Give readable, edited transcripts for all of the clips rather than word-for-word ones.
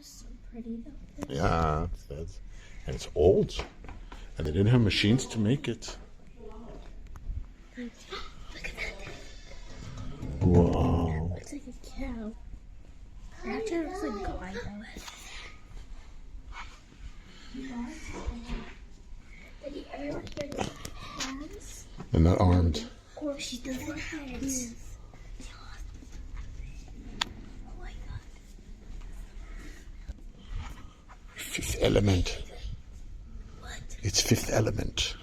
so pretty though. Yeah, and it's old. And they didn't have machines to make it. Look at that. Whoa. Looks like a cow. It actually looks like God though. Daddy, everyone here has hands. They're not armed. Or she doesn't have hands. Oh my God. Fifth Element. What? It's Fifth Element.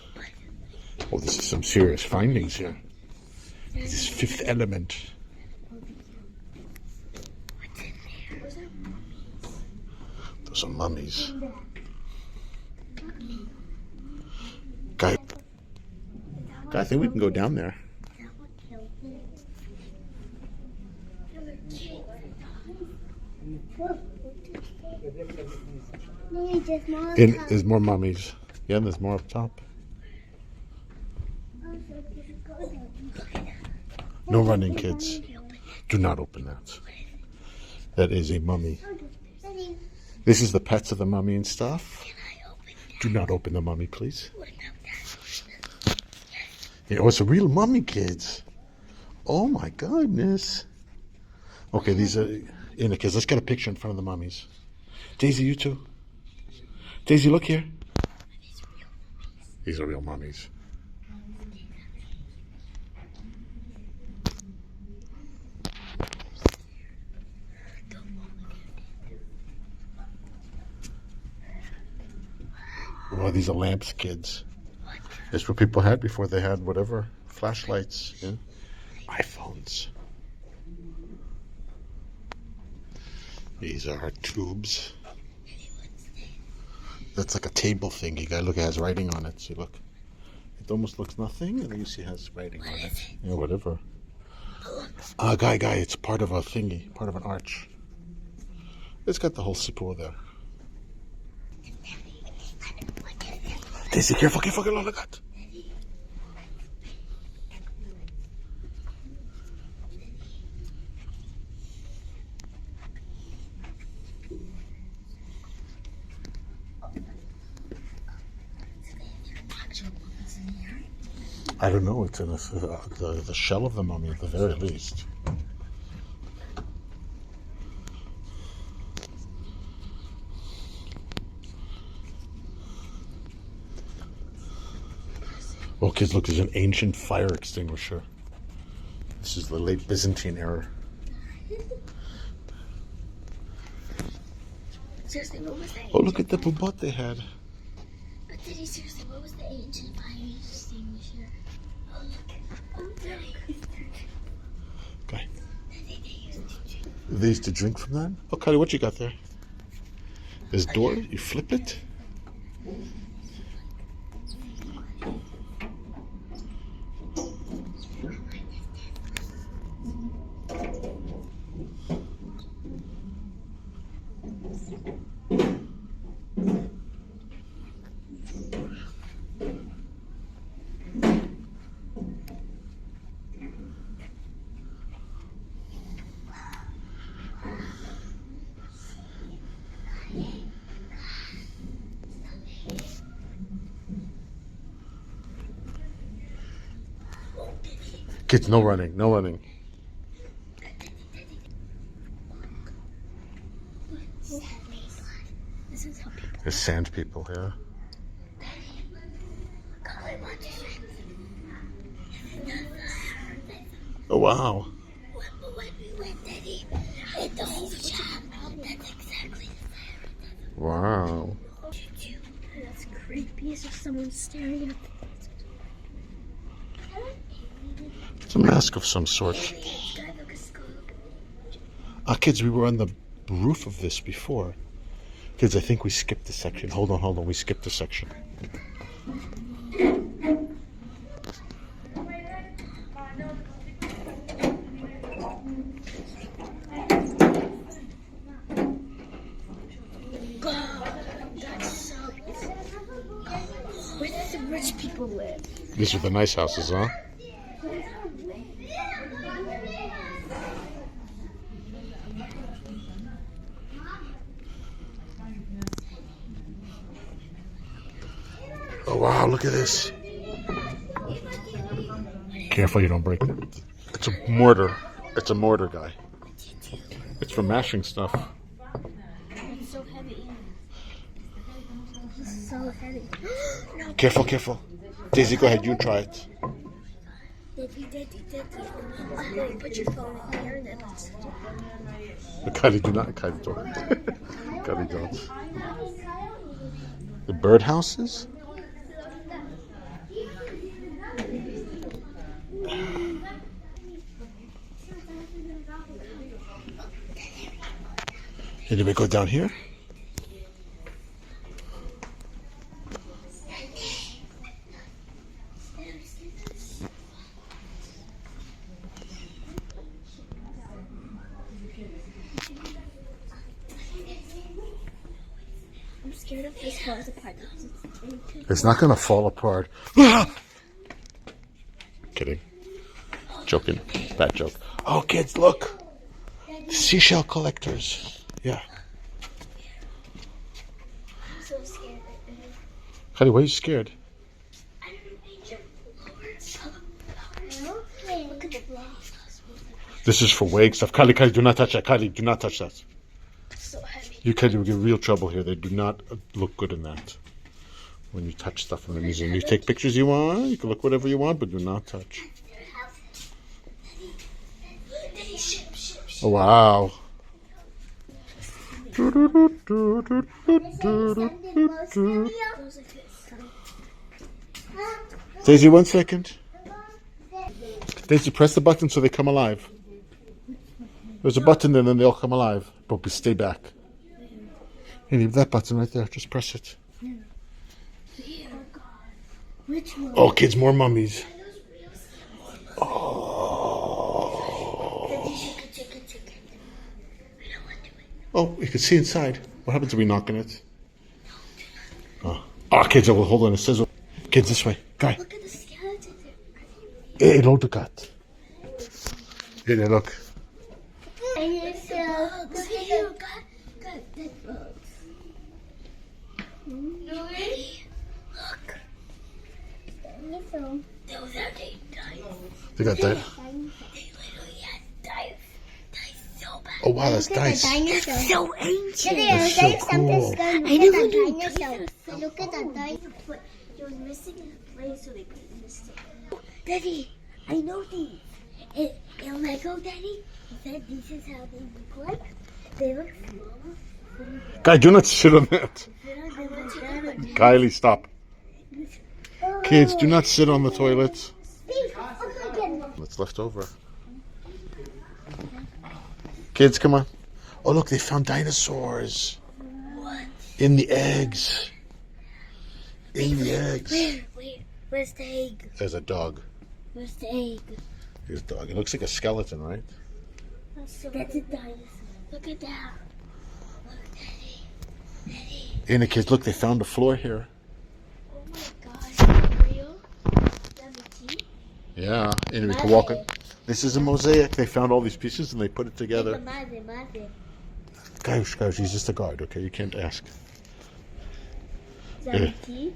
Oh, this is some serious findings here. This is Fifth Element. What's in there? Those are mummies. Guy, I think we can go down there. There's more mummies. Yeah, there's more up top. No running, kids. Do not open that. That is a mummy. This is the pets of the mummy and stuff. Do not open the mummy, please. Yeah, oh, it's a real mummy, kids. Oh my goodness. Okay, these are in the kids. Let's get a picture in front of the mummies. Daisy, you too. Daisy, look here. These are real mummies. Well, these are lamps, kids. That's what people had before they had whatever, flashlights, yeah? iPhones. These are tubes. That's like a table thing. You gotta look, it has writing on it. See, look. It almost looks nothing, and then you see it has writing on it. Yeah, whatever. Guy, it's part of a thingy, part of an arch. It's got the whole sipo there. Daisy, careful, look at that. I don't know, it's in the shell of the mummy at the very least. Oh, kids, look, there's an ancient fire extinguisher. This is the late Byzantine era. Seriously, what was that? Oh, look at the bubot they had. But Daddy, seriously, what was the ancient fire extinguisher? Oh, look. Oh, Daddy. Okay. Daddy, They used to drink from that? Oh, Kylie, what you got there? This door, you flip it? Kids, no running, no running. This is how people. There's sand people, yeah. Oh, wow. When we went, Daddy, at the whole shop, that's exactly the fire. Wow. That's creepy. It's just someone staring at the It's a mask of some sort. Kids, we were on the roof of this before. Kids, I think we skipped a section. Hold on. We skipped a section. Where does the rich people live? These are the nice houses, huh? Oh wow, look at this. Careful you don't break it. It's a mortar. It's a mortar, guy. It's for mashing stuff. It's so heavy. It's so heavy. No. Careful, careful. Daisy, go ahead, you try it. Daddy. Okay, put your phone in here and then let's do it. Kylie, do not. Kylie, don't. Kylie, don't. The birdhouses? Did we go down here? I'm scared if this falls apart. It's not going to fall apart. Kidding. Joking. Bad joke. Oh, kids, look. Seashell collectors. Yeah. I'm so scared right now. Kylie, why are you scared? I don't know. Look at the blocks. This is for wake stuff. Kylie, do not touch that. Kylie, do not touch that. It's so heavy. You Kylie will get real trouble here. They do not look good in that. When you touch stuff in the museum. You take pictures you want. You can look whatever you want, but do not touch. Oh, wow. Daisy, 1 second. Daisy, press the button so they come alive. There's a button there and then they all come alive. But stay back. Hey, leave that button right there. Just press it. Which one? Oh, kids, more mummies. Oh. Oh, you can see inside. What happens if we knock on it? Oh, kids, I will hold on a sizzle. Kids, this way. Guy. Look at the skeleton there. Hey, look at that. Here, look. And it's bugs. Here, got dead bugs. You ready? Look. Those are they died. They got that. They literally had dive so bad. Oh, wow, that's dice. That's so ancient. That's so cool. I never knew dinosaurs. Look at the dinosaur. But it was missing a place, so they put it in the stick. Daddy, I know these. In Lego, Daddy, he said this is how they look like. They look smaller. Guy, do not sit on that. Kylie, stop. Kids, do not sit on the toilets. What's left over? Kids, come on. Oh, look, they found dinosaurs. What? In the eggs. In the eggs. Where's the egg? There's a dog. Where's the egg? Here's a dog. It looks like a skeleton, right? That's a dinosaur. Look at that. Look, Daddy. And the kids, look, they found the floor here. Oh my gosh, is that real? Yeah, and we can walk it. This is a mosaic. They found all these pieces and they put it together. Guys, he's just a guard, okay? You can't ask. Zamiti?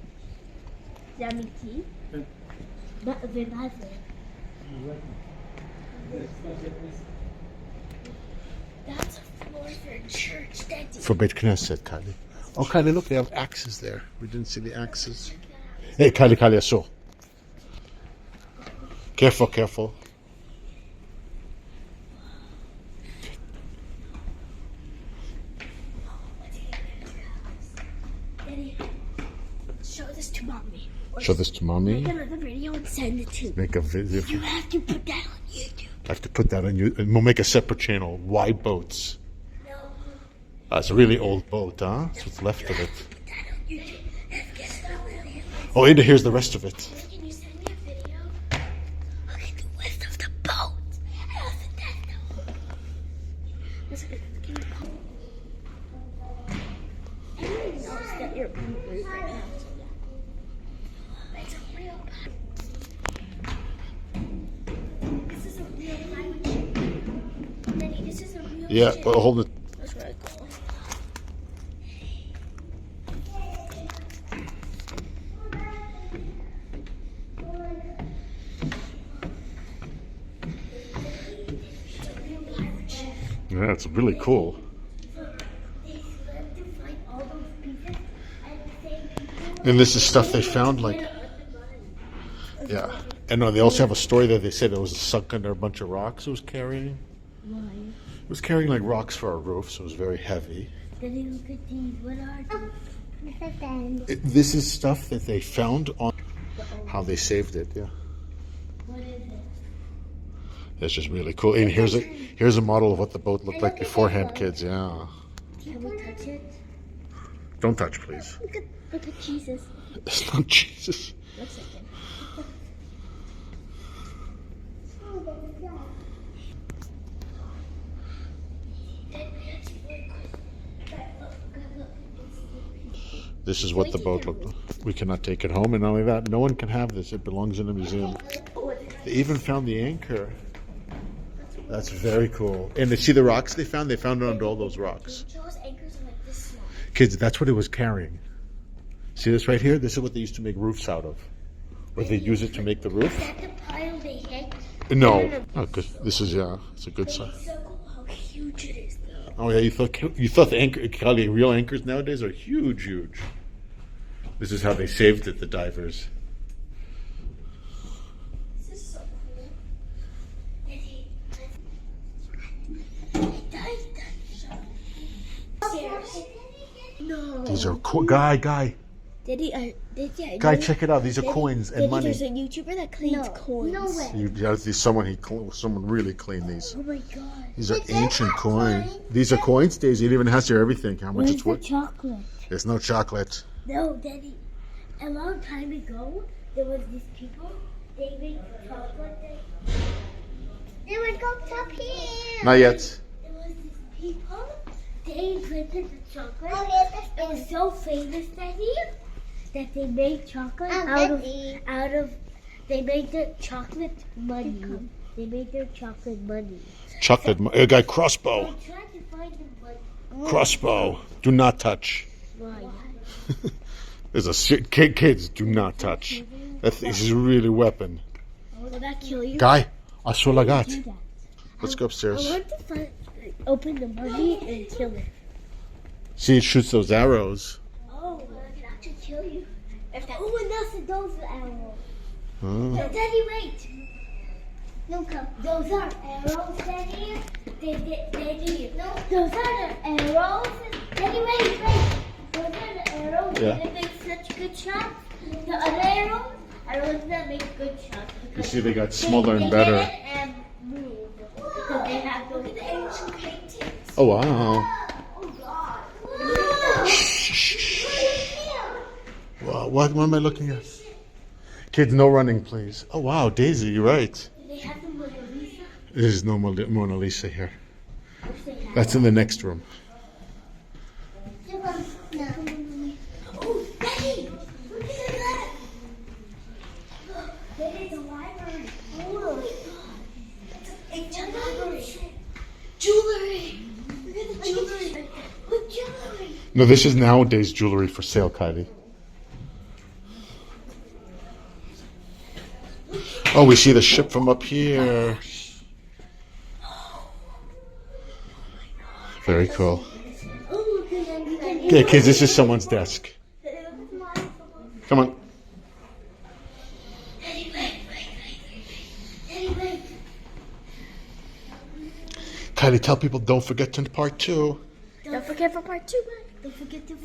That's a floor for a church, Daddy. For Beit Knesset, Kylie. Oh, Kylie, look, they have axes there. We didn't see the axes. Hey, Kylie, I saw. Careful. Daddy, show this to Mommy. Show this to Mommy. Make another video and send it to. Make a video. You have to put that on YouTube. I have to put that on you. And we'll make a separate channel. Why boats? No. It's a really old boat, huh? That's what's left of it. Put that on YouTube. Let's get started. Oh, and here's the rest of it. Can you send me a video? Look at the rest of the boat. How's that? Listen, can you come? Everyone knows that you're being rude right now. It's a real pirate. This is a real pirate ship. Daddy, this is a real Yeah, ship. but hold it. That's where I go. Yeah, it's really cool. They went to find all those pieces, and the same people. And this is stuff they found, like, yeah. And they also have a story that they said it was sunk under a bunch of rocks it was carrying. Why? It was carrying like rocks for a roof, so it was very heavy. Daddy, look at these. What are these? This is stuff that they found on how they saved it, yeah. What is it? That's just really cool. And here's a model of what the boat looked like beforehand, kids, yeah. Can we touch it? Don't touch, please. Look at Jesus. It's not Jesus. Looks like it. This is what the boat looked like. We cannot take it home, and not only that, no one can have this. It belongs in a museum. They even found the anchor. That's very cool. And see the rocks they found? They found it under all those rocks. Those anchors are like this small. Kids, that's what it was carrying. See this right here? This is what they used to make roofs out of. Or they use it to make the roof. Is that the pile they hit? No. Oh, good. This is, yeah, it's a good sign. It's so cool how huge it is, though. Oh, yeah, you thought the anchor, Kali, real anchors nowadays are huge, huge. This is how they saved it, the divers. This is so cool. Daddy, no. These are cool. Guy, Daddy, check it out. These are coins and money. There's a YouTuber that cleans coins. No way. Someone really cleaned these. Oh my god. These are ancient coins. These are coins, Daisy. It even has here everything. How much it's worth. Chocolate? There's no chocolate. No, Daddy. A long time ago, there was these people. They made chocolate. They would go up here. Not yet. There was these people. They invented the chocolate. It was so famous, Daddy, that they made chocolate out of. They made the chocolate money. They made their chocolate money. A guy crossbow. I tried to find them, but Crossbow. Do not touch. why? There's a kids. Do not touch. This is really weapon. Will that kill you? Guy, asulagat. Do that. Let's go I upstairs. want to open the money and kill it. See, it shoots those arrows. Oh, it can actually kill you. Who else those arrows? Oh. Daddy, wait. No, come. Those are arrows, Daddy. Daddy. No, those are the arrows. Daddy, wait. Those are the arrows that make such good shots. The other arrows are ones that make good shots. You see, they got smaller and better. And move. Because they have those ancient paintings. Oh, wow. Oh, God. Wow, what am I looking at? Kids, no running, please. Oh, wow, Daisy, you're right. They have the Mona Lisa. There's no Mona Lisa here. Which they have. That's in the next room. Oh, Daddy! Look at that! That is a library. Oh my god. It's a library. Jewelry! Look at the jewelry. Look, jewelry. No, this is nowadays jewelry for sale, Kylie. Oh, we see the ship from up here. Very cool. Oh, look at that. Okay, kids, this is someone's desk. Come on. Daddy, wait. Daddy, wait. Kylie, tell people don't forget to part 2. Don't forget for part 2, man. Don't forget to